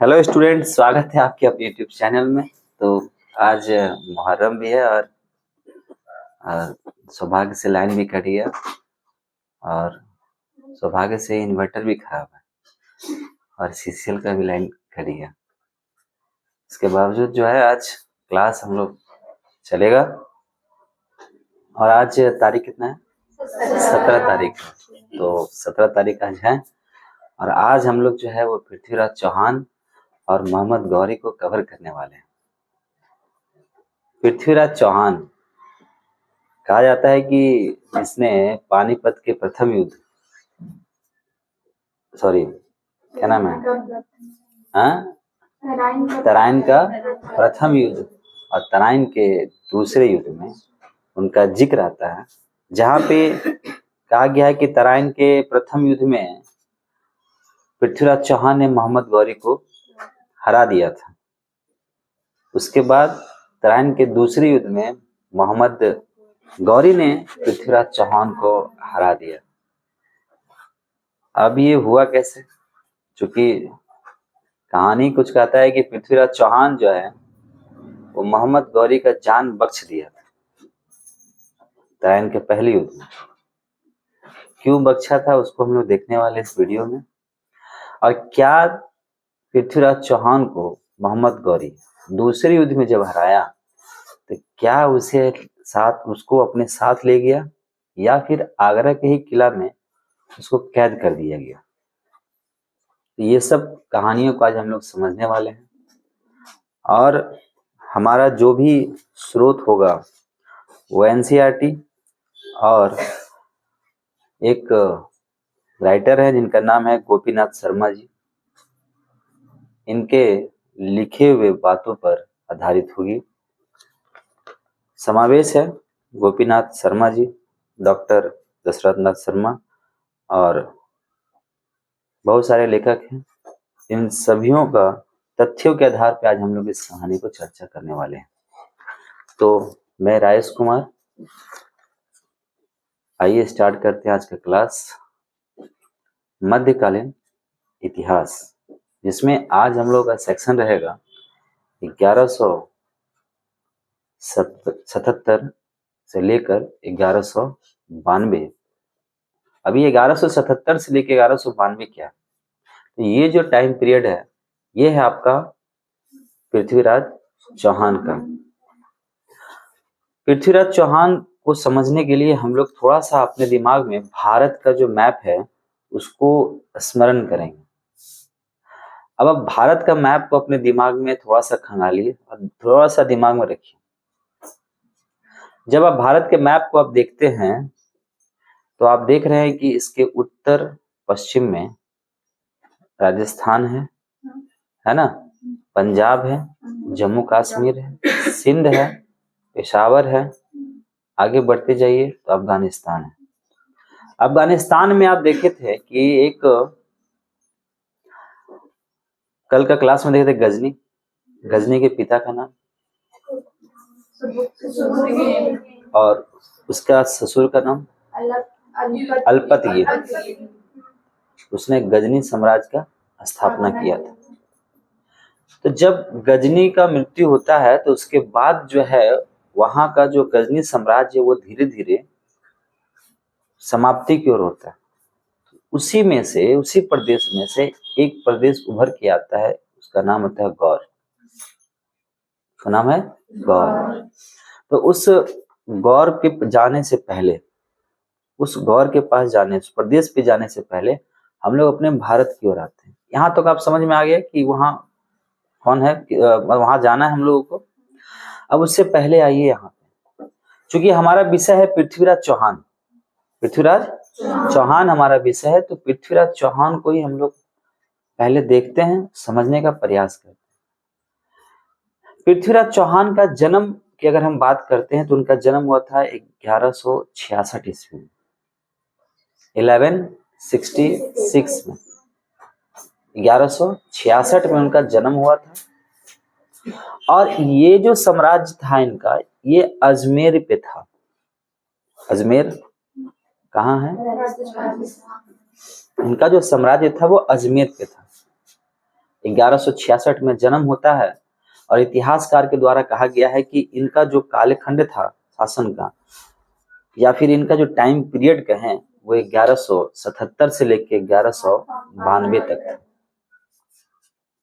Hello student, स्वागत है आपके अपने यूट्यूब चैनल में। तो आज मुहर्रम भी है और सौभाग्य से लाइन भी कटी है और सौभाग्य से इन्वर्टर भी खराब है और सीसीएल का भी लाइन कटी है। इसके बावजूद जो है आज क्लास हम लोग चलेगा। और आज तारीख कितना है? 17 तारीख। तो 17 तारीख आज है और आज हम लोग जो है वो पृथ्वीराज चौहान और मोहम्मद गौरी को कवर करने वाले हैं। पृथ्वीराज चौहान कहा जाता है कि इसने पानीपत के प्रथम युद्ध, क्या नाम है, तराइन का प्रथम युद्ध और तराइन के दूसरे युद्ध में उनका जिक्र आता है, जहाँ पे कहा गया है कि तराइन के प्रथम युद्ध में पृथ्वीराज चौहान ने मोहम्मद गौरी को हरा दिया था। उसके बाद तराइन के दूसरे युद्ध में मोहम्मद गौरी ने पृथ्वीराज चौहान को हरा दिया। अब ये हुआ कैसे? चूंकि कहानी कुछ कहता है कि पृथ्वीराज चौहान जो है वो मोहम्मद गौरी का जान बख्श दिया था तराइन के पहले युद्ध में। क्यों बख्शा था उसको हम लोग देखने वाले इस वीडियो में। और क्या पृथ्वीराज चौहान को मोहम्मद गौरी दूसरे युद्ध में जब हराया तो क्या उसको अपने साथ ले गया या फिर आगरा के ही किला में उसको कैद कर दिया गया? ये सब कहानियों को आज हम लोग समझने वाले हैं। और हमारा जो भी स्रोत होगा वो एनसीईआरटी और एक राइटर है जिनका नाम है गोपीनाथ शर्मा जी, इनके लिखे हुए बातों पर आधारित होगी। समावेश है गोपीनाथ शर्मा जी, डॉक्टर दशरथ नाथ शर्मा और बहुत सारे लेखक हैं। इन सभियों का तथ्यों के आधार पर आज हम लोग इस कहानी को चर्चा करने वाले हैं। तो मैं राजेश कुमार, आइए स्टार्ट करते हैं आज का क्लास मध्यकालीन इतिहास, जिसमें आज हम लोग का सेक्शन रहेगा 1177 से लेकर 1192। अभी 1177 से लेकर 1192 क्या? तो ये जो टाइम पीरियड है ये है आपका पृथ्वीराज चौहान का। पृथ्वीराज चौहान को समझने के लिए हम लोग थोड़ा सा अपने दिमाग में भारत का जो मैप है उसको स्मरण करेंगे। अब आप भारत का मैप को अपने दिमाग में थोड़ा सा खंगालिए और थोड़ा सा दिमाग में रखिए। जब आप भारत के मैप को आप देखते हैं तो आप देख रहे हैं कि इसके उत्तर पश्चिम में राजस्थान है ना, पंजाब है, जम्मू कश्मीर है, सिंध है, पेशावर है, आगे बढ़ते जाइए तो अफगानिस्तान है। अफगानिस्तान में आप देखे थे कि एक कल का क्लास में देखे थे गजनी के पिता का नाम और उसका ससुर का नाम अल्पतगीर। उसने गजनी साम्राज्य का स्थापना किया था। तो जब गजनी का मृत्यु होता है तो उसके बाद जो है वहां का जो गजनी साम्राज्य वो धीरे धीरे समाप्ति की ओर होता है। उसी प्रदेश में से एक प्रदेश उभर के आता है, उसका नाम होता है गौर। उसका नाम है गौर। तो उस गौर के जाने से पहले, उस गौर के पास जाने, उस प्रदेश पे जाने से पहले हम लोग अपने भारत की ओर आते हैं। यहाँ तक आप समझ में आ गया कि वहाँ कौन है, वहां जाना है हम लोगों को। अब उससे पहले आइए यहाँ पे, चूंकि हमारा विषय है पृथ्वीराज चौहान हमारा विषय है, तो पृथ्वीराज चौहान को ही हम लोग पहले देखते हैं, समझने का प्रयास करते हैं। पृथ्वीराज चौहान का जन्म की अगर हम बात करते हैं तो उनका जन्म हुआ था 1166 ईस्वी में, 1166 में, 1166 में उनका जन्म हुआ था। और ये जो साम्राज्य था इनका, ये अजमेर पे था। अजमेर कहाँ है? इनका जो साम्राज्य था वो अजमेर पे था। 1166 में जन्म होता है और इतिहासकार के द्वारा कहा गया है कि इनका जो कालखंड था शासन का, या फिर इनका जो टाइम पीरियड कहें, वो 1177 से लेके 1192 तक था।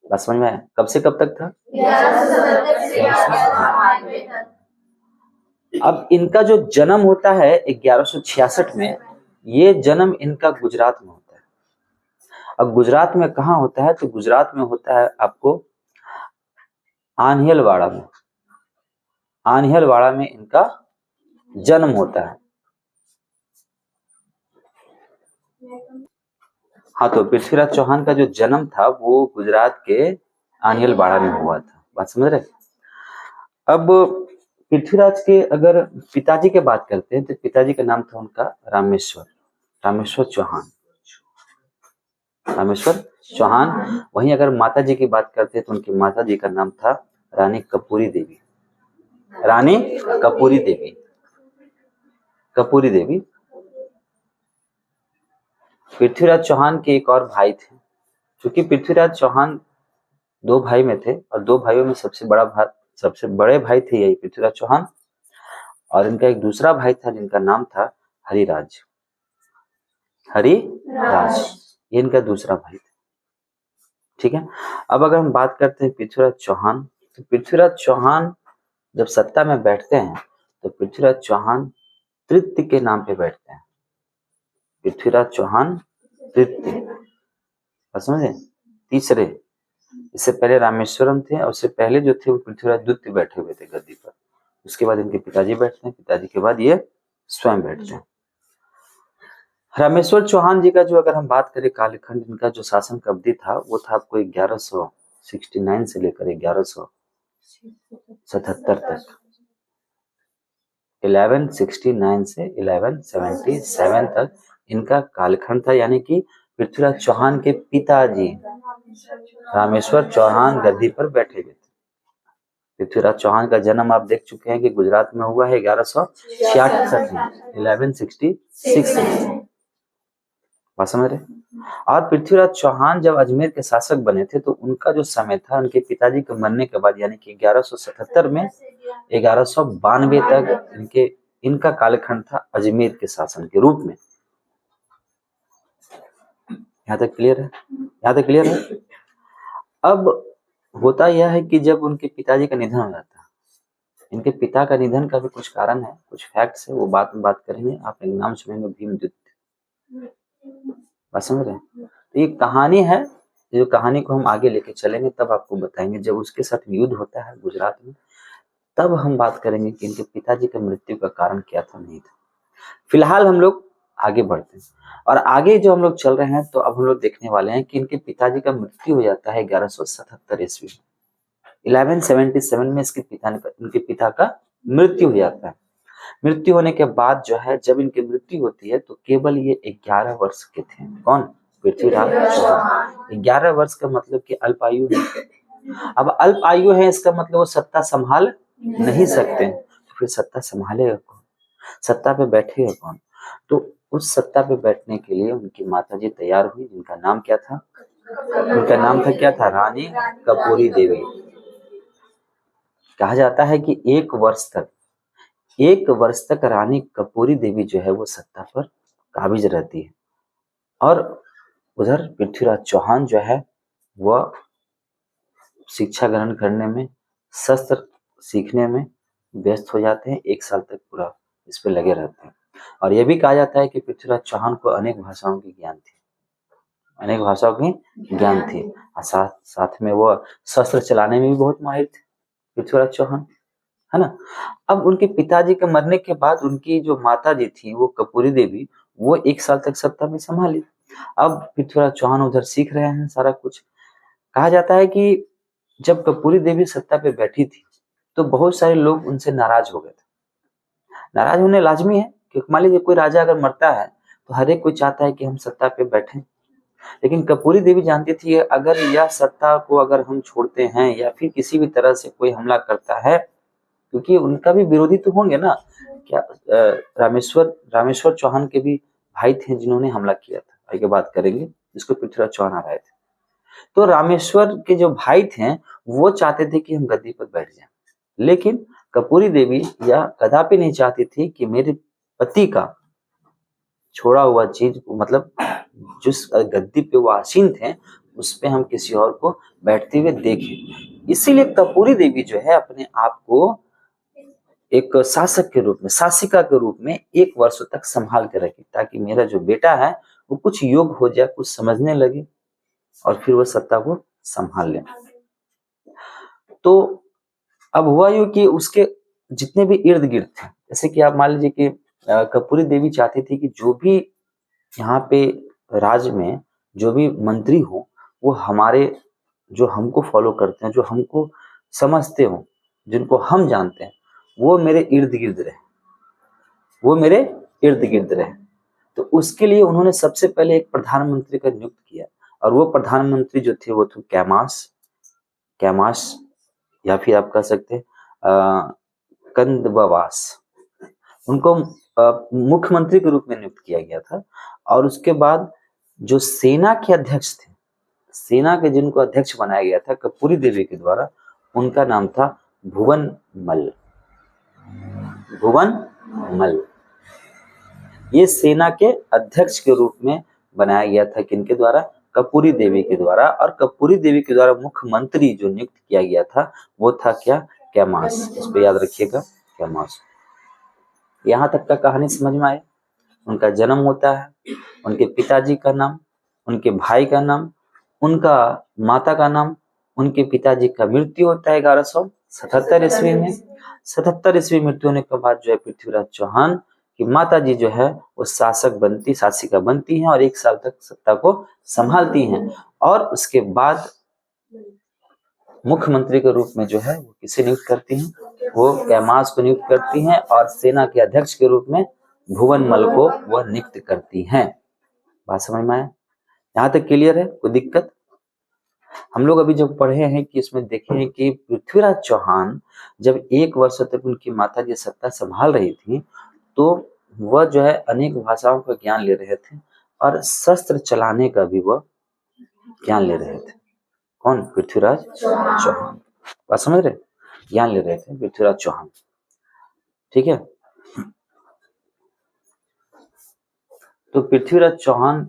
बात समझ में आया? कब से कब तक था? 1177 से 1192 तक। अब इनका जो जन्म होता है 1166 में, ये जन्म इनका गुजरात में होता है। अब गुजरात में कहाँ होता है? तो गुजरात में होता है आपको आन्हिलवाड़ा में। आन्हिलवाड़ा में इनका जन्म होता है। हाँ, तो पृथ्वीराज चौहान का जो जन्म था वो गुजरात के आन्हिलवाड़ा में हुआ था। बात समझ रहे? अब पृथ्वीराज के अगर पिताजी की बात करते हैं तो पिताजी का नाम था उनका रामेश्वर चौहान। रामेश्वर चौहान। वहीं अगर माता जी की बात करते हैं तो उनकी माता जी का नाम था रानी कपूरी देवी। रानी कपूरी देवी। कपूरी देवी। पृथ्वीराज चौहान के एक और भाई थे, क्योंकि पृथ्वीराज चौहान 2 भाई में थे और 2 भाइयों में सबसे बड़े भाई थे यही पृथ्वीराज चौहान, और इनका एक दूसरा भाई था जिनका नाम था हरिराज। ये इनका दूसरा भाई था। ठीक है। अब अगर हम बात करते हैं पृथ्वीराज चौहान, तो पृथ्वीराज चौहान जब सत्ता में बैठते हैं तो पृथ्वीराज चौहान तृतीय के नाम पे बैठते हैं। पृथ्वीराज चौहान तृतीय, समझे? तीसरे। इससे पहले रामेश्वरम थे और उससे पहले जो थे वो पृथ्वीराज द्वितीय बैठे हुए थे गद्दी पर। उसके बाद इनके पिताजी बैठते हैं, पिताजी के बाद ये स्वयं बैठते हैं। रामेश्वर चौहान जी का जो अगर हम बात करें कालखंड, इनका जो शासन का अवधि था वो था आपको 1169 से लेकर 1177 तक। 1169 से 1177 तक इनका कालखंड था, यानी कि पृथ्वीराज चौहान के पिताजी रामेश्वर चौहान गद्दी पर बैठे हुए थे। पृथ्वीराज चौहान का जन्म आप देख चुके हैं कि गुजरात में हुआ है 1166 में, 1166 में। बात समझ रहे? और पृथ्वीराज चौहान जब अजमेर के शासक बने थे तो उनका जो समय था उनके पिताजी के मरने के बाद, यानी कि 1177 में 1192 तक इनका कालखंड था अजमेर के शासन के रूप में। यहाँ तक क्लियर है? यहाँ तक क्लियर है? अब होता यह है कि जब उनके पिताजी का निधन हो जाता है, इनके पिता का निधन का भी कुछ कारण है, कुछ फैक्ट्स है, वो बात करेंगे। आप एक नाम सुनेंगे, भीमद्युत। बात समझ रहे हैं? तो ये कहानी है, जो कहानी को हम आगे लेके चलेंगे तब आपको बताएंगे। जब उसके साथ युद्ध होता है गुजरात में, तब हम बात करेंगे कि इनके पिताजी का मृत्यु का कारण क्या था, नहीं था। फिलहाल हम लोग आगे बढ़ते हैं, और आगे जो हम लोग चल रहे हैं तो अब हम लोग देखने वाले हैं कि इनके पिताजी का मृत्यु हो जाता है 1177 ईस्वी में। 1177 में इनके पिता का मृत्यु हो जाता है। मृत्यु होने के बाद जो है, जब इनकी मृत्यु होती है तो केवल ये 11 वर्ष के थे। कौन? पृथ्वीराज चौहान। 11 वर्ष का मतलब कि अल्प आयु है। अब अल्प आयु है, इसका मतलब वो सत्ता संभाल नहीं सकते, तो फिर सत्ता संभालेगा कौन? सत्ता पे बैठेगा कौन? तो उस सत्ता पे बैठने के लिए उनकी माताजी तैयार हुई, जिनका नाम क्या था? उनका नाम था क्या था? रानी कपूरी देवी। कहा जाता है कि 1 वर्ष तक रानी कपूरी देवी जो है वो सत्ता पर काबिज रहती है, और उधर पृथ्वीराज चौहान जो है वह शिक्षा ग्रहण करने में, शस्त्र सीखने में व्यस्त हो जाते हैं। 1 साल तक पूरा इस पे लगे रहते हैं। और यह भी कहा जाता है कि पृथ्वीराज चौहान को अनेक भाषाओं की ज्ञान थी, और साथ में वह शस्त्र चलाने में भी बहुत माहिर थे पृथ्वीराज चौहान, है ना। अब उनके पिताजी के मरने के बाद उनकी जो माता जी थी वो कपूरी देवी, वो 1 साल तक सत्ता में संभाली। अब पृथ्वीराज चौहान उधर सीख रहे हैं सारा कुछ। कहा जाता है कि जब कपूरी देवी सत्ता पे बैठी थी तो बहुत सारे लोग उनसे नाराज हो गए थे। नाराज होने लाजमी है, क्योंकि मान लीजिए कोई राजा अगर मरता है तो हर एक कोई चाहता है कि हम सत्ता पे बैठें। लेकिन कपूरी देवी जानती थी अगर यह सत्ता को अगर हम छोड़ते हैं या फिर किसी भी तरह से कोई हमला करता है, क्योंकि उनका भी विरोधी तो होंगे ना। क्या रामेश्वर चौहान के भी भाई थे जिन्होंने हमला किया था, आगे बात करेंगे, जिसको पृथ्वीराज चौहान आ रहे थे। तो रामेश्वर के जो भाई थे वो चाहते थे कि हम गद्दी पर बैठ जाएं, लेकिन कपूरी देवी या कदापि नहीं चाहती थी कि मेरे पति का छोड़ा हुआ चीज, मतलब जिस गद्दी पे वो आसीन थे उस पे हम किसी और को बैठते हुए देखें। इसीलिए कपूरी देवी जो है अपने आप को एक शासक के रूप में, शासिका के रूप में 1 वर्ष तक संभाल के रखी, ताकि मेरा जो बेटा है वो कुछ योग हो जाए, कुछ समझने लगे और फिर वो सत्ता को संभाल ले। तो अब हुआ यूं कि उसके जितने भी इर्द गिर्द थे, जैसे कि आप मान लीजिए कि कपूरी देवी चाहती थी कि जो भी यहाँ पे राज्य में जो भी मंत्री हो वो हमारे, जो हमको फॉलो करते हैं, जो हमको समझते हो, जिनको हम जानते हैं, वो मेरे इर्द गिर्द रहे, वो मेरे इर्द गिर्द रहे। तो उसके लिए उन्होंने सबसे पहले एक प्रधानमंत्री का नियुक्त किया, और वो प्रधानमंत्री जो थे वो थे कैमास या फिर आप कह सकते हैं कंदबवास। उनको मुख्यमंत्री के रूप में नियुक्त किया गया था। और उसके बाद जो सेना के अध्यक्ष थे, सेना के जिनको अध्यक्ष बनाया गया था कपूरी देवी के द्वारा, उनका नाम था भुवन मल्ल। भुवन मल्ल ये सेना के अध्यक्ष के रूप में बनाया गया था, किनके द्वारा? कपूरी देवी के द्वारा। और कपूरी देवी के द्वारा मुख्यमंत्री जो नियुक्त किया गया था वो था क्या? कैमास। इसको याद रखिएगा, कैमास। यहाँ तक का कहानी समझ में आए? उनका जन्म होता है, उनके पिताजी का नाम, उनके भाई का नाम, उनका माता का नाम, उनके पिताजी का मृत्यु होता है 1177 ईस्वी में। 77 ईस्वी मृत्यु होने के बाद जो है पृथ्वीराज चौहान की माता जी जो है वो शासिका बनती हैं और 1 साल तक सत्ता को संभालती हैं। और उसके बाद मुख्यमंत्री के रूप में जो है वो किसे नियुक्त करती हैं? वो कैमास को नियुक्त करती हैं। और सेना के अध्यक्ष के रूप में भुवन मल को वह नियुक्त करती हैं। बात समझ में आया? यहाँ तक क्लियर है? कोई दिक्कत? हम लोग अभी जब पढ़े हैं कि इसमें देखे हैं कि पृथ्वीराज चौहान जब 1 वर्ष तक उनकी माता जी सत्ता संभाल रही थी तो वह जो है अनेक भाषाओं का ज्ञान ले रहे थे और शस्त्र चलाने का भी वह ज्ञान ले रहे थे। कौन? पृथ्वीराज चौहान। बात समझ रहे? ज्ञान ले रहे थे पृथ्वीराज चौहान। ठीक है। तो पृथ्वीराज चौहान,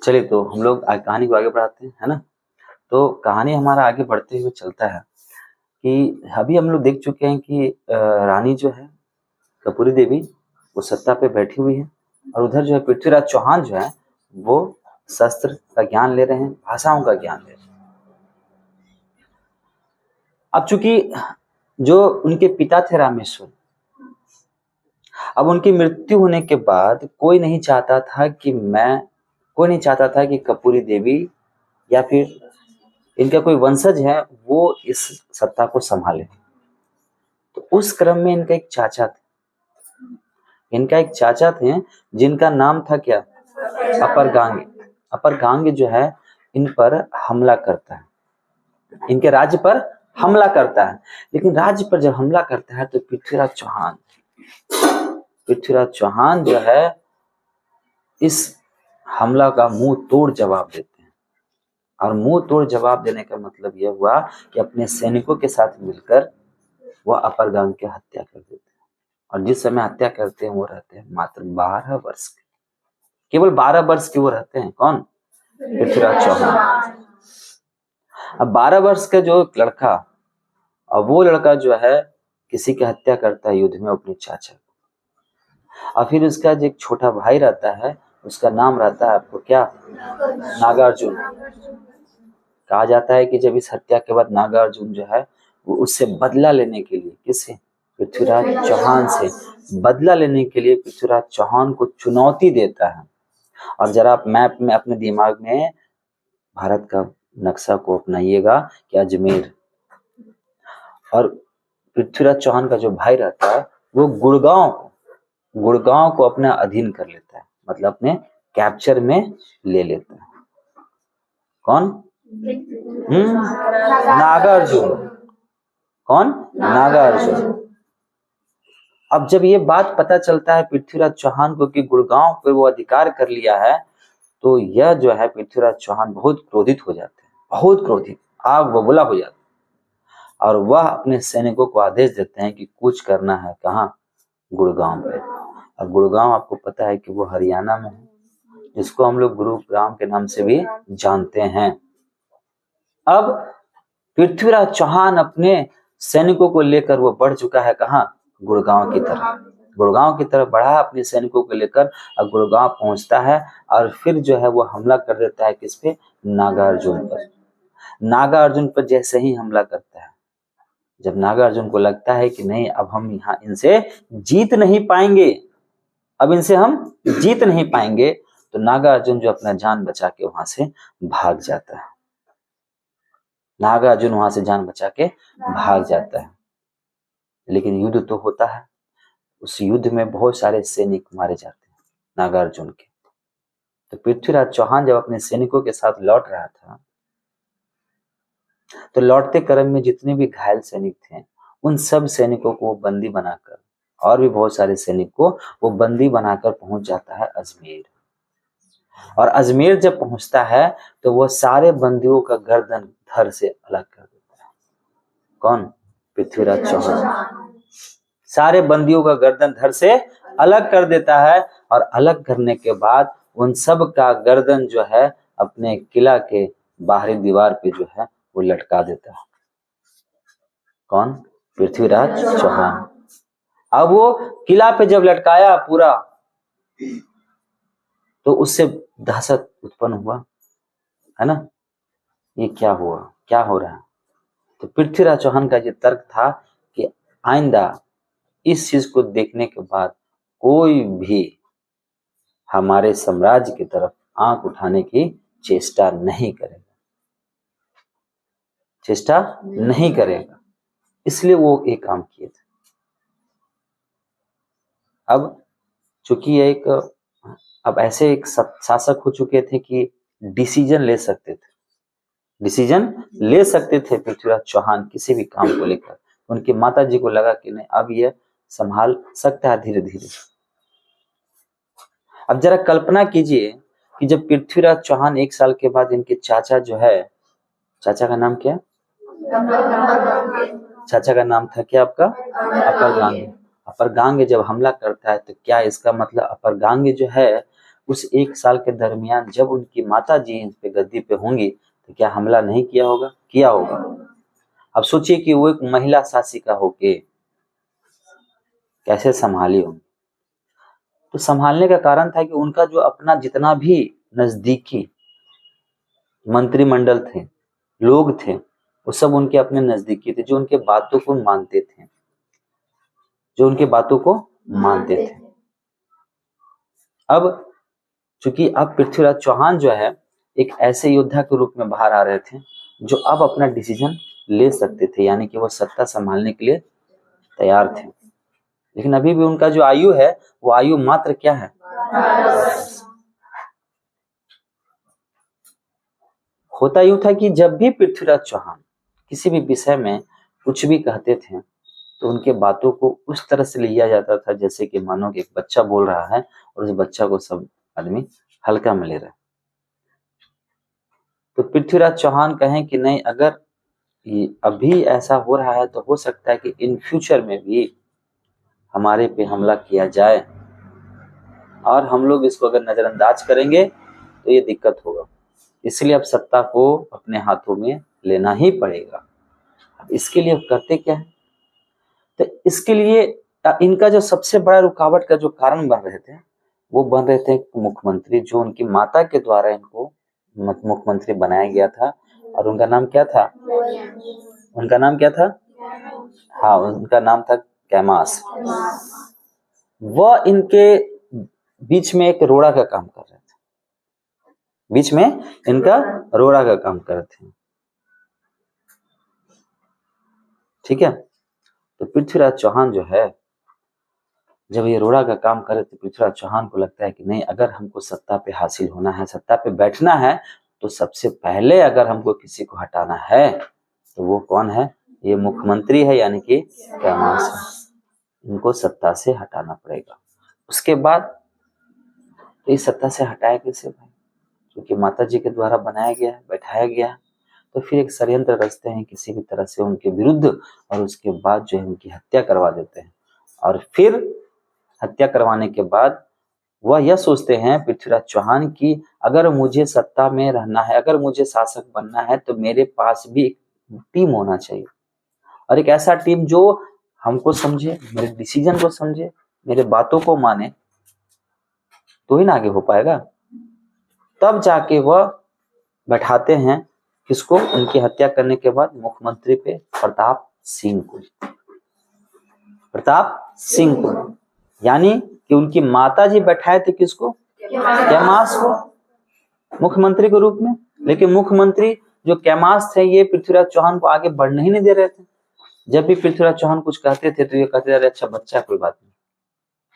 चलिए तो हम लोग कहानी को आगे बढ़ाते हैं, है ना। तो कहानी हमारा आगे बढ़ते हुए चलता है कि अभी हम लोग देख चुके हैं कि रानी जो है कपूरी देवी वो सत्ता पे बैठी हुई है और उधर जो है पृथ्वीराज चौहान जो है वो शस्त्र का ज्ञान ले रहे हैं, भाषाओं का ज्ञान ले रहे हैं। अब चूंकि जो उनके पिता थे रामेश्वर, अब उनकी मृत्यु होने के बाद कोई नहीं चाहता था कि कपूरी देवी या फिर इनका कोई वंशज है वो इस सत्ता को संभाले। तो उस क्रम में इनका एक चाचा थे जिनका नाम था क्या? अपर गांगे जो है इन पर हमला करता है, इनके राज्य पर हमला करता है। लेकिन राज्य पर जब हमला करता है तो पृथ्वीराज चौहान जो है इस हमला का मुंह तोड़ जवाब देते हैं। और मुंह तोड़ जवाब देने का मतलब यह हुआ कि अपने सैनिकों के साथ मिलकर वह अपर गांग की हत्या कर देते हैं। और जिस समय हत्या करते हैं वो रहते हैं मात्र 12 वर्ष के, केवल 12 वर्ष के वो रहते हैं। कौन? पृथ्वीराज चौहान। अब 12 वर्ष का जो लड़का, और वो लड़का जो है किसी की हत्या करता है युद्ध में अपने चाचा को। और फिर उसका जो एक छोटा भाई रहता है उसका नाम रहता है आपको क्या? नागार्जुन। कहा जाता है कि जब इस हत्या के बाद नागार्जुन जो है वो उससे बदला लेने के लिए, किससे? पृथ्वीराज चौहान से बदला लेने के लिए पृथ्वीराज चौहान को चुनौती देता है। और जरा आप मैप में अपने दिमाग में भारत का नक्शा को अपनाइएगा कि अजमेर, और पृथ्वीराज चौहान का जो भाई रहता है वो गुड़गांव को अपना अधीन कर लेता है, मतलब अपने कैप्चर में ले लेता है। कौन? नागार्जुन। कौन? नागार्जुन। अब जब ये बात पता चलता है पृथ्वीराज चौहान को कि गुड़गांव पे वो अधिकार कर लिया है, तो यह जो है पृथ्वीराज चौहान बहुत क्रोधित हो जाते हैं, बहुत क्रोधित, आग बबूला हो जाते हैं, और वह अपने सैनिकों को आदेश देते हैं कि कूच करना है कहाँ, गुड़गांव पे। अब गुड़गांव आपको पता है कि वो हरियाणा में है, जिसको हम लोग गुरुग्राम के नाम से भी जानते हैं। अब पृथ्वीराज चौहान अपने सैनिकों को लेकर वो बढ़ चुका है कहाँ, गुड़गांव की तरफ। गुड़गांव की तरफ बढ़ा अपने सैनिकों को लेकर, और गुड़गांव पहुंचता है, और फिर जो है वो हमला कर देता है किस पे, नागार्जुन पर। नागार्जुन पर जैसे ही हमला करता है, जब नागार्जुन को लगता है कि नहीं अब हम यहाँ इनसे जीत नहीं पाएंगे, अब इनसे हम जीत नहीं पाएंगे, तो नागार्जुन जो अपना जान बचा के वहां से भाग जाता है। नागार्जुन वहां से जान बचा के भाग जाता है। लेकिन युद्ध तो होता है, उस युद्ध में बहुत सारे सैनिक मारे जाते हैं नागार्जुन के। तो पृथ्वीराज चौहान जब अपने सैनिकों के साथ लौट रहा था, तो लौटते क्रम में जितने भी घायल सैनिक थे, उन सब सैनिकों को वो बंदी बनाकर, और भी बहुत सारे सैनिक को वो बंदी बनाकर पहुंच जाता है अजमेर। और अजमेर जब पहुंचता है तो वो सारे बंदियों का गर्दन धड़ से अलग कर देता है। कौन? पृथ्वीराज चौहान। सारे बंदियों का गर्दन धड़ से अलग कर देता है, और अलग करने के बाद उन सब का गर्दन जो है अपने किला के बाहरी दीवार पे जो है वो लटका देता है। कौन? पृथ्वीराज चौहान। अब वो किला पे जब लटकाया पूरा, तो उससे दहशत उत्पन्न हुआ, है ना, ये क्या हुआ, क्या हो रहा है। तो पृथ्वीराज चौहान का ये तर्क था कि आइंदा इस चीज को देखने के बाद कोई भी हमारे साम्राज्य की तरफ आंख उठाने की चेष्टा नहीं करेगा, चेष्टा नहीं करेगा। इसलिए वो एक काम किए थे। अब चूंकि एक अब ऐसे एक शासक हो चुके थे कि डिसीजन ले सकते थे, डिसीजन ले सकते थे पृथ्वीराज चौहान किसी भी काम को लेकर। उनकी माता जी को लगा कि नहीं अब ये संभाल सकता है धीरे धीरे। अब जरा कल्पना कीजिए कि जब पृथ्वीराज चौहान 1 साल के बाद इनके चाचा जो है, चाचा का नाम क्या, चाचा का नाम था क्या आपका, अपर गांगे। अपर गांगे जब हमला करता है तो क्या इसका मतलब अपर गांगे जो है उस 1 साल के दरमियान जब उनकी माता जी इन पे गद्दी पे होंगी तो क्या हमला नहीं किया होगा, किया होगा। अब सोचिए कि वो एक महिला शासिका होके कैसे संभाली होंगी। तो संभालने का कारण था कि उनका जो अपना जितना भी नजदीकी मंत्रिमंडल थे, लोग थे, वो सब उनके अपने नजदीकी थे, जो उनके बातों को मानते थे, जो उनके बातों को मानते थे। अब चूंकि अब पृथ्वीराज चौहान जो है एक ऐसे योद्धा के रूप में बाहर आ रहे थे जो अब अपना डिसीजन ले सकते थे, यानी कि वो सत्ता संभालने के लिए तैयार थे। लेकिन अभी भी उनका जो आयु है वो आयु मात्र क्या है, 12। होता यूं था कि जब भी पृथ्वीराज चौहान किसी भी विषय में कुछ भी कहते थे तो उनके बातों को उस तरह से लिया जाता था जैसे कि मानो कि एक बच्चा बोल रहा है और उस बच्चा को सब आदमी हल्का में ले रहे। तो पृथ्वीराज चौहान कहें कि नहीं अगर अभी ऐसा हो रहा है तो हो सकता है कि इन फ्यूचर में भी हमारे पे हमला किया जाए, और हम लोग इसको अगर नजरअंदाज करेंगे तो ये दिक्कत होगा। इसलिए अब सत्ता को अपने हाथों में लेना ही पड़ेगा। इसके लिए अब करते क्या है, तो इसके लिए इनका जो सबसे बड़ा रुकावट का जो कारण बन रहे थे वो बन रहे थे मुख्यमंत्री, जो उनकी माता के द्वारा इनको मुख्यमंत्री बनाया गया था। और उनका नाम क्या था, उनका नाम क्या था, हाँ उनका नाम था कैमास। वह इनके बीच में एक रोड़ा का काम कर रहे थे, बीच में इनका रोड़ा का काम कर रहे थे, ठीक है। तो पृथ्वीराज चौहान जो है जब ये रोड़ा का काम करे तो पृथ्वीराज चौहान को लगता है कि नहीं अगर हमको सत्ता पे हासिल होना है, सत्ता पे बैठना है, तो सबसे पहले अगर हमको किसी को हटाना है तो वो कौन है, ये मुख्यमंत्री है, यानी कि कैमास है। इनको सत्ता से हटाना पड़ेगा। उसके बाद इस सत्ता से हटाया कैसे भाई, क्योंकि माता जी के द्वारा बनाया गया है, बैठाया गया है, तो फिर एक षड्यंत्र रचते हैं किसी भी तरह से उनके विरुद्ध, और उसके बाद जो है उनकी हत्या करवा देते हैं। और फिर हत्या करवाने के बाद वह यह सोचते हैं पृथ्वीराज चौहान की अगर मुझे सत्ता में रहना है, अगर मुझे शासक बनना है, तो मेरे पास भी एक टीम होना चाहिए, और एक ऐसा टीम जो हमको समझे, मेरे डिसीजन को समझे, मेरे बातों को माने, तो ही ना आगे हो पाएगा। तब जाके वह बैठाते हैं किसको, उनकी हत्या करने के बाद मुख्यमंत्री पे प्रताप सिंह को, प्रताप सिंह को, यानी कि उनकी माता जी बैठाए थे किसको, कैमास को मुख्यमंत्री के रूप में। लेकिन मुख्यमंत्री जो कैमास थे ये पृथ्वीराज चौहान को आगे बढ़ने ही नहीं दे रहे थे। जब भी पृथ्वीराज चौहान कुछ कहते थे तो ये कहते थे अच्छा बच्चा, कोई बात नहीं,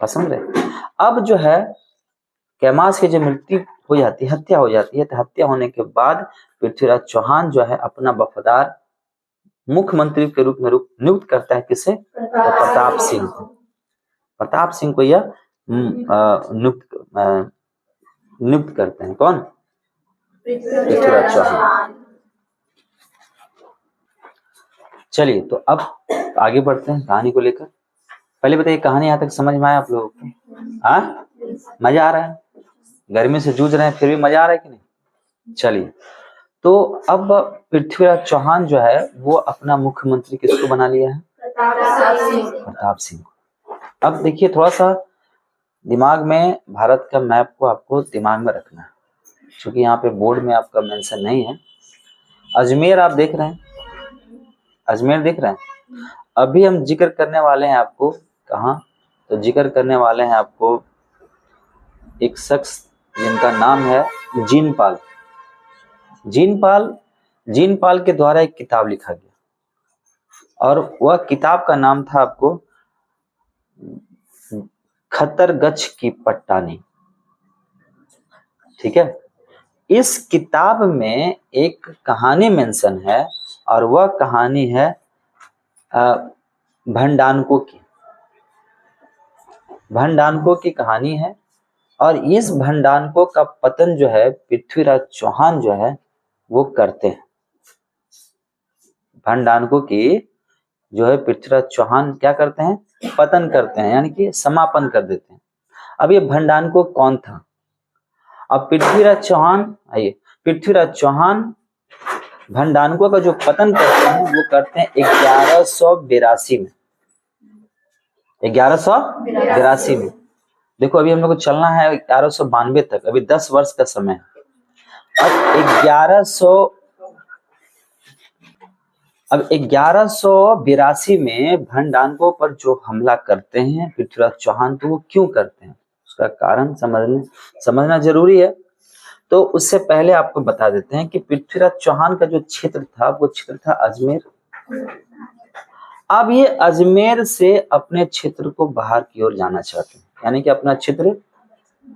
पसंद है। अब जो है कैमास की जो मृत्यु हो जाती है, हत्या हो जाती है, तो हत्या होने के बाद पृथ्वीराज चौहान जो है अपना वफादार मुख्यमंत्री के रूप में नियुक्त करता है किसे, प्रताप सिंह को। प्रताप सिंह को यह नियुक्त करते हैं, कौन, पृथ्वीराज चौहान। चलिए तो अब आगे बढ़ते हैं कहानी को लेकर। पहले बताइए कहानी यहाँ तक समझ में आया आप लोगों को? हाँ, मजा आ रहा है? गर्मी से जूझ रहे हैं फिर भी मजा आ रहा है कि नहीं? चलिए तो अब पृथ्वीराज चौहान जो है वो अपना मुख्यमंत्री किसको बना लिया है, प्रताप सिंह को। अब देखिए थोड़ा सा दिमाग में भारत का मैप को आपको दिमाग में रखना है, क्योंकि यहाँ पे बोर्ड में आपका मेंशन नहीं है। अजमेर आप देख रहे हैं, अजमेर देख रहे हैं। अभी हम जिक्र करने वाले हैं आपको कहाँ, तो जिक्र करने वाले हैं आपको एक शख्स जिनका नाम है जीनपाल। जीनपाल के द्वारा एक किताब लिखा गया और वह किताब का नाम था आपको खतरगछ की पट्टानी। ठीक है, इस किताब में एक कहानी मेंशन है और वह कहानी है भंडानको की कहानी है। और इस भंडानको का पतन जो है पृथ्वीराज चौहान जो है वो करते हैं। भंडानको की जो है पृथ्वीराज चौहान क्या करते हैं, पतन करते हैं, यानी कि समापन कर देते हैं। अब ये भंडानको कौन था? अब पृथ्वीराज चौहान भंडानको का जो पतन करते हैं वो करते हैं 1182 में। 1182 में। देखो अभी हम लोग को चलना है 1192 तक, अभी 10 वर्ष का समय है। अब 1182 में भंडानको पर जो हमला करते हैं पृथ्वीराज चौहान, तो वो क्यों करते हैं उसका कारण समझना जरूरी है। तो उससे पहले आपको बता देते हैं कि पृथ्वीराज चौहान का जो क्षेत्र था वो क्षेत्र था अजमेर। अब ये अजमेर से अपने क्षेत्र को बाहर की ओर जाना चाहते हैं, यानी कि अपना क्षेत्र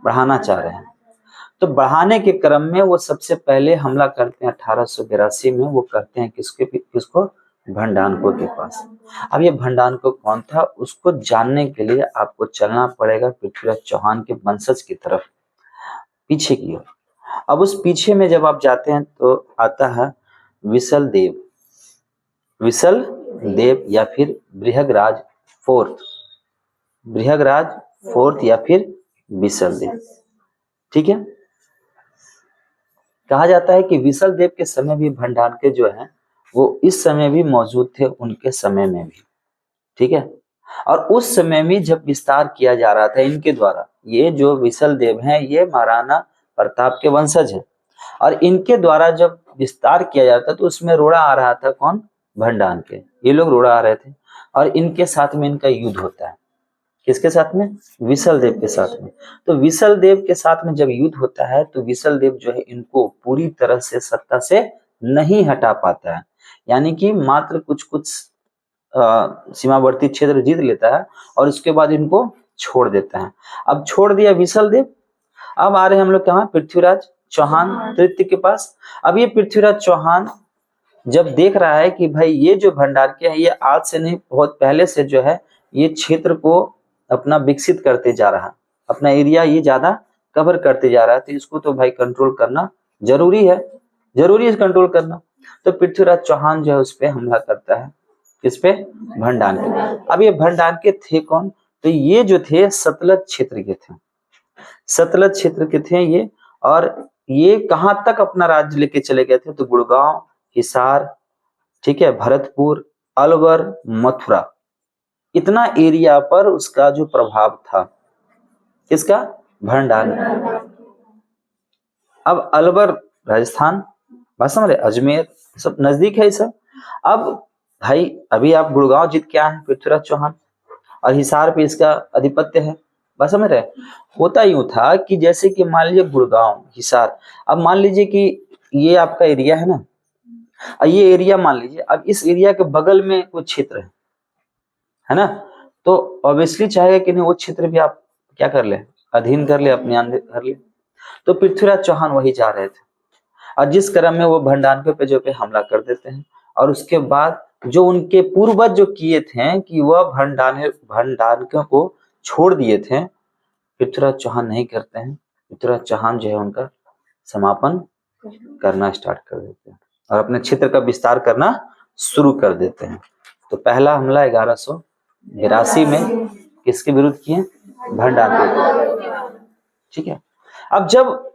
बढ़ाना चाह रहे हैं। तो बढ़ाने के क्रम में वो सबसे पहले हमला करते हैं 1882 में। वो करते हैं किसको, भंडानको के पास। अब ये भंडानको कौन था उसको जानने के लिए आपको चलना पड़ेगा पृथ्वीराज चौहान के वंशज की तरफ, पीछे की ओर। अब उस पीछे में जब आप जाते हैं तो आता है विसल देव या फिर बृहगराज फोर्थ या फिर विसल देव। ठीक है, कहा जाता है कि विसल देव के समय भी भंडारके जो है वो इस समय भी मौजूद थे, उनके समय में भी। ठीक है, और उस समय में जब विस्तार किया जा रहा था इनके द्वारा, ये जो विसल देव हैं ये महाराणा प्रताप के वंशज हैं, और इनके द्वारा जब विस्तार किया जाता तो उसमें रोड़ा आ रहा था, कौन, भंडारके। ये लोग रोड़ा आ रहे थे और इनके साथ में इनका युद्ध होता है। किसके साथ में, विसल देव के साथ में। तो विसल देव के साथ में जब युद्ध होता है तो विसल देव जो है इनको पूरी तरह से सत्ता से नहीं हटा पाता है, यानी कि मात्र कुछ सीमावर्ती क्षेत्र जीत लेता है और उसके बाद इनको छोड़ देता है। अब छोड़ दिया विसल देव, अब आ रहे हम लोग कहाँ, पृथ्वीराज चौहान तृतीय के पास। अब ये पृथ्वीराज चौहान जब देख रहा है कि भाई ये जो भंडारके है ये आज से नहीं बहुत पहले से जो है ये क्षेत्र को अपना विकसित करते जा रहा, अपना एरिया ये ज्यादा कवर करते जा रहा है, तो इसको तो भाई कंट्रोल करना जरूरी है कंट्रोल करना। तो पृथ्वीराज चौहान जो है उस पे हमला करता है, किस पे? भंडान के। अब ये भंडान के थे कौन? तो ये जो थे सतलज क्षेत्र के थे, सतलज क्षेत्र के थे ये। और ये कहां तक अपना राज्य लेके चले गए थे? तो गुड़गांव, हिसार, ठीक है, भरतपुर, अलवर, मथुरा, इतना एरिया पर उसका जो प्रभाव था, किसका? भंडान। अब अलवर राजस्थान, बात समझ रहे, अजमेर सब नजदीक है सब। अब भाई अभी आप गुड़गांव जीत के आए हैं पृथ्वीराज चौहान, और हिसार पे इसका अधिपत्य है, बस समझ रहे। होता यूं था कि जैसे कि मान लीजिए गुड़गांव, हिसार, अब मान लीजिए कि ये आपका एरिया है ना, और ये एरिया मान लीजिए, अब इस एरिया के बगल में कोई क्षेत्र है ना, तो ऑब्वियसली चाहेगा कि नहीं वो क्षेत्र भी आप क्या कर ले, अधीन कर ले, अपने अंदर कर ले। तो पृथ्वीराज चौहान वही जा रहे थे, और जिस क्रम में वो भंडानकों पे जो पे हमला कर देते हैं, और उसके बाद जो उनके पूर्वज जो किए थे कि वह भंडानकों को छोड़ दिए थे, पृथ्वीराज चौहान नहीं करते हैं। पृथ्वीराज चौहान जो है उनका समापन करना स्टार्ट कर देते हैं और अपने क्षेत्र का विस्तार करना शुरू कर देते हैं। तो पहला हमला 1182 में किसके विरुद्ध किए? भंडारकों। ठीक है। अब जब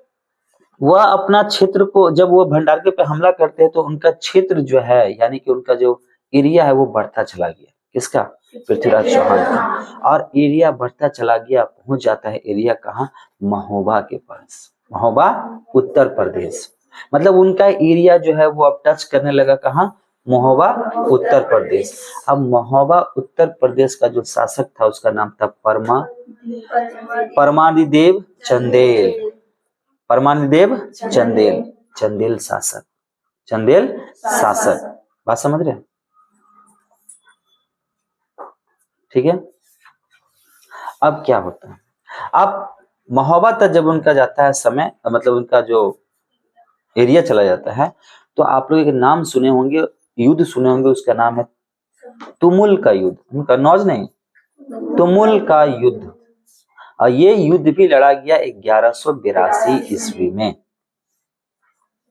वह अपना क्षेत्र को, जब वो भंडारकों पे हमला करते हैं, तो उनका क्षेत्र जो है, यानी कि उनका जो एरिया है वो बढ़ता चला गया। किसका? पृथ्वीराज चौहान का। और एरिया बढ़ता चला गया, पहुंच जाता है एरिया कहाँ? महोबा के पास। महोबा उत्तर प्रदेश, मतलब उनका एरिया जो है वो अब टच करने लगा कहाँ? महोबा उत्तर प्रदेश। अब महोबा उत्तर प्रदेश का जो शासक था उसका नाम था परमादिदेव चंदेल। परमादिदेव चंदेल, चंदेल शासक, चंदेल शासक, बात समझ रहे हैं? ठीक है। अब क्या होता है, अब महोबा तक जब उनका जाता है समय, मतलब उनका जो एरिया चला जाता है, तो आप लोग एक नाम सुने होंगे, युद्ध सुने होंगे, उसका नाम है तुमुल का युद्ध। कन्नौज नहीं, तुमुल का युद्ध। और ये युद्ध भी लड़ा गया 1182 ईस्वी में।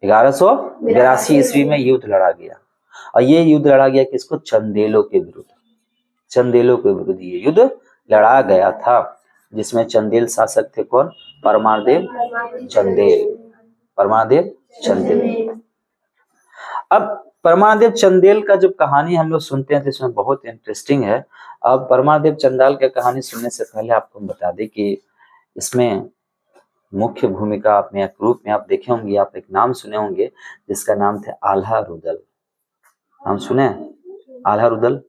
1182 ईस्वी में युद्ध लड़ा गया, और ये युद्ध लड़ा गया किसको? चंदेलों के विरुद्ध। चंदेलों के विरुद्ध ये युद्ध लड़ा गया था, जिसमें चंदेल शासक थे कौन? परमादेव चंदेल। परमादेव चंदेल। अब परमादेव चंदेल का जब कहानी हम लोग सुनते हैं तो इसमें बहुत इंटरेस्टिंग है। अब परमादेव चंदेल की कहानी सुनने से पहले आपको बता दें कि इसमें मुख्य भूमिका आपने रूप में आप देखे होंगे, आप एक नाम सुने होंगे जिसका नाम था आल्हा रुदल। नाम सुने? आल्हा रुदल।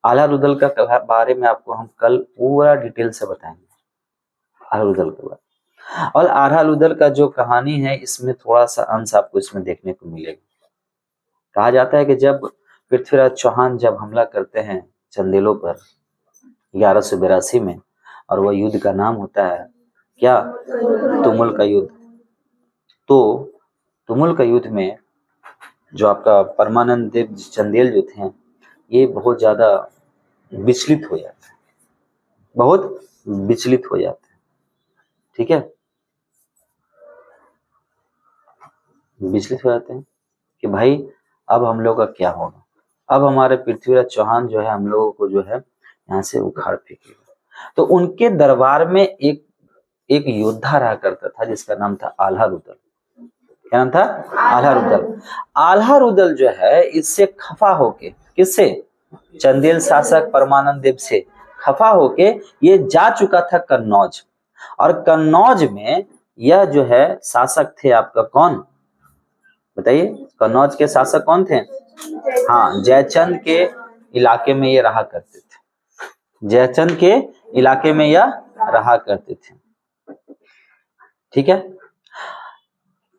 आल्हा रुदल का बारे में आपको हम कल पूरा डिटेल से बताएंगे, आल्हा रुदल के बारे। और आल्हा रुदल का जो कहानी है इसमें थोड़ा सा अंश आपको इसमें देखने को मिलेगा। कहा जाता है कि जब पृथ्वीराज चौहान जब हमला करते हैं चंदेलों पर 1182 में, और वह युद्ध का नाम होता है क्या? तुमुल का युद्ध। तो तुमुल का युद्ध में जो आपका परमानंद देव चंदेल जो थे, ये बहुत ज्यादा विचलित हो जाते हैं, बहुत विचलित हो जाते हैं। ठीक है, विचलित हो जाते हैं कि भाई अब हम लोग का क्या होगा, अब हमारे पृथ्वीराज चौहान जो है हम लोगों को जो है यहाँ से उखाड़ फेंकेगा। तो उनके दरबार में एक योद्धा रहा करता था जिसका नाम था आल्हा रुदल। क्या नाम था? आल्हा रुदल। आल्हा रुदल जो है इससे खफा होके, किससे? चंदेल शासक परमानंद देव से खफा होके ये जा चुका था कन्नौज। और कन्नौज में यह जो है शासक थे आपका कौन बताइए? कन्नौज के शासक कौन थे? हाँ, जयचंद के इलाके में ये रहा करते थे। जयचंद के इलाके में यह रहा करते थे। ठीक है।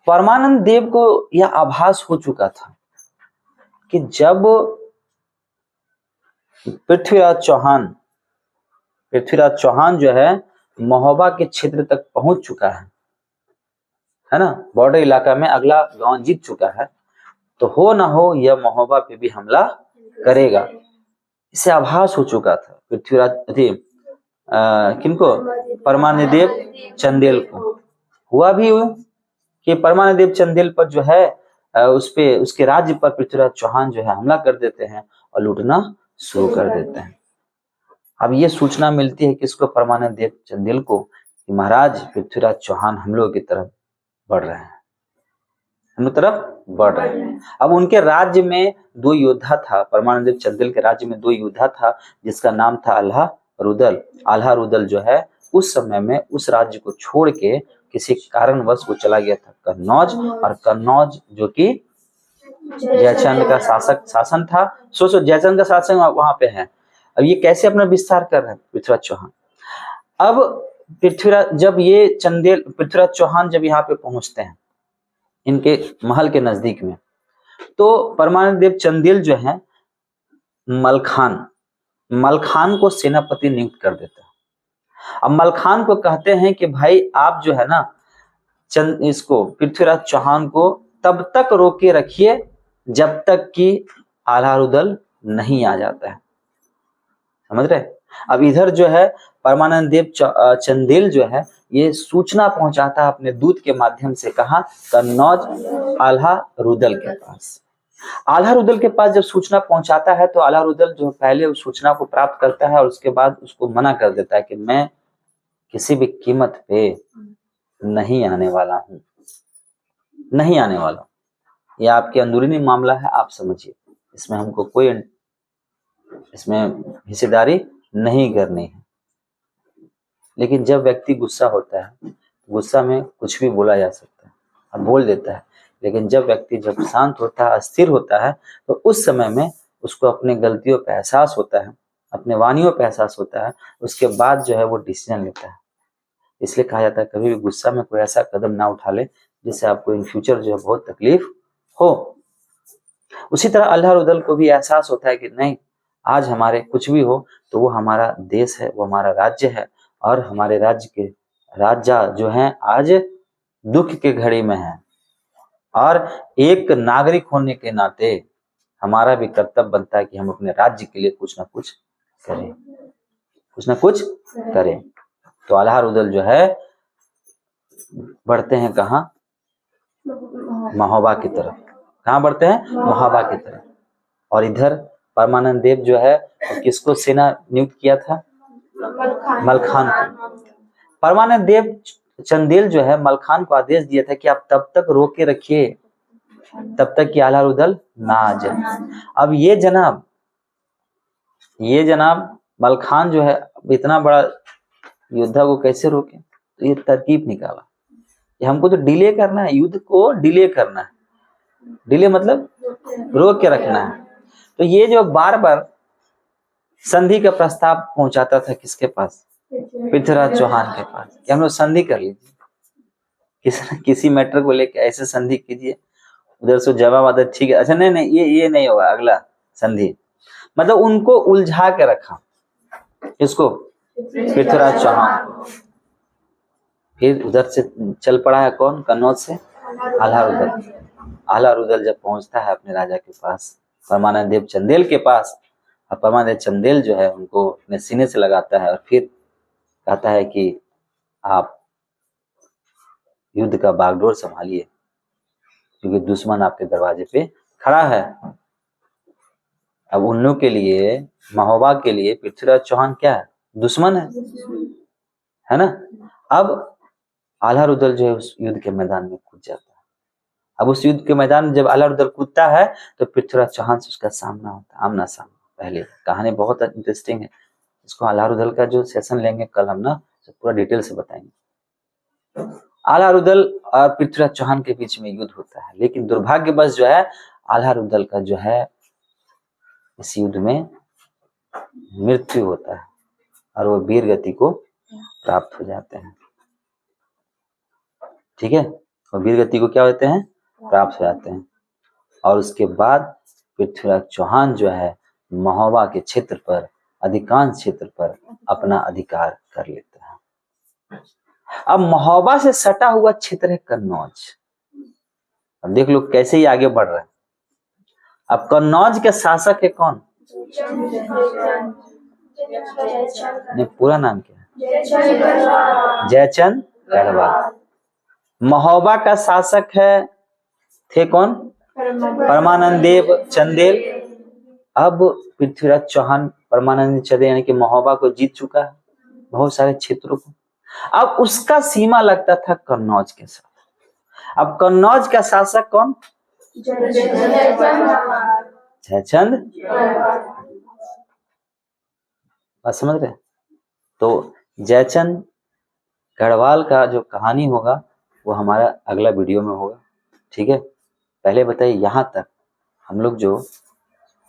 परमानंद देव को यह आभास हो चुका था कि जब पृथ्वीराज चौहान जो है महोबा के क्षेत्र तक पहुंच चुका है ना, बॉर्डर इलाका में अगला गांव जीत चुका है, तो हो ना हो यह महोबा पे भी हमला करेगा। इसे आभास हो चुका था पृथ्वीराज किनको, परमानंदेव चंदेल को। हुआ भी हुआ कि परमानंदेव चंदेल पर जो है उस पे उसके राज्य पर पृथ्वीराज चौहान जो है हमला कर देते हैं और लूटना शुरू कर देते हैं। अब ये सूचना मिलती है किसको, परमानंदेव चंदेल को, कि महाराज पृथ्वीराज चौहान हम लोगों की तरफ बढ़ रहे हैं, हम लोग तरफ बढ़ रहे हैं। अब उनके राज्य में 2 योद्धा था, परमानंदेव चंदेल के राज्य में 2 योद्धा था जिसका नाम था आल्हा रुदल। आल्हा रुदल जो है उस समय में उस राज्य को छोड़ के किसी कारणवश वो चला गया था कन्नौज, और कन्नौज जो कि जयचंद का शासन था। सोचो जयचंद का शासन वहां पे है। अब ये कैसे अपना विस्तार कर रहे हैं पृथ्वीराज चौहान। अब पृथ्वीराज चौहान जब यहाँ पे पहुंचते हैं इनके महल के नजदीक में, तो परमानंदेव चंदेल जो है मलखान को सेनापति नियुक्त कर देता है। अब मलखान को कहते हैं कि भाई आप जो है ना इसको पृथ्वीराज चौहान को तब तक रोके रखिए जब तक कि आल्हा रुदल नहीं आ जाता है, समझ रहे। अब इधर जो है परमानंदेव चंदेल जो है ये सूचना पहुंचाता है अपने दूत के माध्यम से, कहा, कन्नौज आल्हा रुदल के पास। आल्हा रुदल के पास जब सूचना पहुंचाता है तो आल्हा रुदल जो पहले उस सूचना को प्राप्त करता है और उसके बाद उसको मना कर देता है कि मैं किसी भी कीमत पे नहीं आने वाला हूं, नहीं आने वाला। यह आपके अंदरूनी मामला है, आप समझिए, इसमें हमको कोई इसमें हिस्सेदारी नहीं करनी है। लेकिन जब व्यक्ति गुस्सा होता है, गुस्सा में कुछ भी बोला जा सकता है, अब बोल देता है। लेकिन जब व्यक्ति जब शांत होता है, अस्थिर होता है, तो उस समय में उसको अपने गलतियों पर एहसास होता है, अपने वानियों पर एहसास होता है, उसके बाद जो है वो डिसीजन लेता है। इसलिए कहा जाता है कभी भी गुस्सा में कोई ऐसा कदम ना उठा ले जिससे आपको इन फ्यूचर जो है बहुत तकलीफ हो। उसी तरह आल्हा रुदल को भी एहसास होता है कि नहीं, आज हमारे कुछ भी हो तो वो हमारा देश है, वो हमारा राज्य है, और हमारे राज्य के राजा जो हैं आज दुख के घड़ी में हैं, और एक नागरिक होने के नाते हमारा भी कर्तव्य बनता है कि हम अपने राज्य के लिए कुछ ना कुछ करें, कुछ ना कुछ करें। तो आल्हा रुदल जो है बढ़ते हैं कहाँ, महोबा की तरफ। कहाँ बढ़ते हैं, महोबा की तरफ। और इधर परमानंद देव जो है किसको सेना नियुक्त किया था, मलखान को। परमानंद देव चंदेल जो है मलखान को आदेश दिया था कि आप तब तक रोके रखिए तब तक कि आल्हा रुदल ना आ जाए। अब ये जनाब मलखान जो है इतना बड़ा योद्धा को कैसे रोके, तो ये तरकीब निकाला कि हमको तो डिले करना है, युद्ध को डिले करना है। डिले मतलब रोक के रखना है। तो ये जो बार बार संधि का प्रस्ताव पहुंचाता था किसके पास, पृथ्वीराज चौहान के पास, कि हम लोग संधि कर लीजिए, किसी मैटर को लेकर ऐसे संधि कीजिए। उधर से जवाब आता ठीक है, अच्छा नहीं ये नहीं होगा, अगला संधि। मतलब उनको उलझा के रखा, इसको पृथ्वीराज चौहान को। फिर उधर से चल पड़ा है कौन, कन्नौज से आल्हा रुदल। आल्हा रुदल जब पहुंचता है अपने राजा के पास, परमानंद देव चंदेल के पास, और परमानंद देव चंदेल जो है उनको अपने सीने से लगाता है और फिर कहता है कि आप युद्ध का बागडोर संभालिए क्योंकि दुश्मन आपके दरवाजे पे खड़ा है। अब उन लोग के लिए, महोबा के लिए पृथ्वीराज चौहान क्या है, दुश्मन है ना। अब आल्हा रुदल जो है उस युद्ध के मैदान में कूद जाता है। अब उस युद्ध के मैदान में जब आल्हा रुदल कूदता है तो पृथ्वीराज चौहान से उसका सामना होता है, आमना सामना। पहले कहानी बहुत इंटरेस्टिंग है, इसको आल्हा रुदल का जो सेशन लेंगे कल हम ना पूरा डिटेल से बताएंगे। आल्हा रुदल और पृथ्वीराज चौहान के बीच में युद्ध होता है, लेकिन दुर्भाग्यवश जो है आल्हा रुदल का जो है इस युद्ध में मृत्यु होता है और वो वीर गति को प्राप्त हो जाते हैं। ठीक है, वो वीर गति को क्या होते हैं, प्राप्त हो जाते हैं। और उसके बाद पृथ्वीराज चौहान जो है महोबा के क्षेत्र पर, अधिकांश क्षेत्र पर अपना अधिकार कर लेता है। अब महोबा से सटा हुआ क्षेत्र है कन्नौज। अब देख लो कैसे ही आगे बढ़ रहा है। अब कन्नौज के शासक है कौन, नहीं, पूरा नाम क्या है? जयचंद गढ़वाल। महोबा का शासक थे कौन? परमानंद देव चंदेल। अब पृथ्वीराज चौहान परमानंद चंदेल यानी कि महोबा को जीत चुका है, बहुत सारे क्षेत्रों को। अब उसका सीमा लगता था कन्नौज के साथ। अब कन्नौज का शासक कौन? जयचंद। बात समझ रहे? तो जयचंद गढ़वाल का जो कहानी होगा वो हमारा अगला वीडियो में होगा, ठीक है। पहले बताइए यहाँ तक हम लोग जो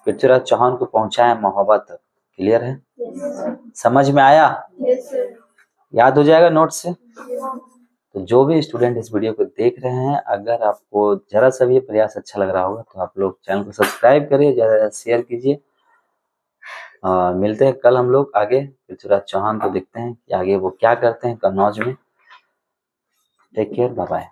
पृथ्वीराज चौहान को पहुंचाए महोबा तक, क्लियर है? समझ में आया? याद हो जाएगा नोट से? तो जो भी स्टूडेंट इस वीडियो को देख रहे हैं, अगर आपको जरा सा भी प्रयास अच्छा लग रहा होगा तो आप लोग चैनल को सब्सक्राइब करिए, ज्यादा शेयर कीजिए। मिलते हैं कल हम लोग आगे पृथ्वीराज चौहान को देखते हैं कि आगे वो क्या करते हैं कन्नौज में। Take care, bye bye.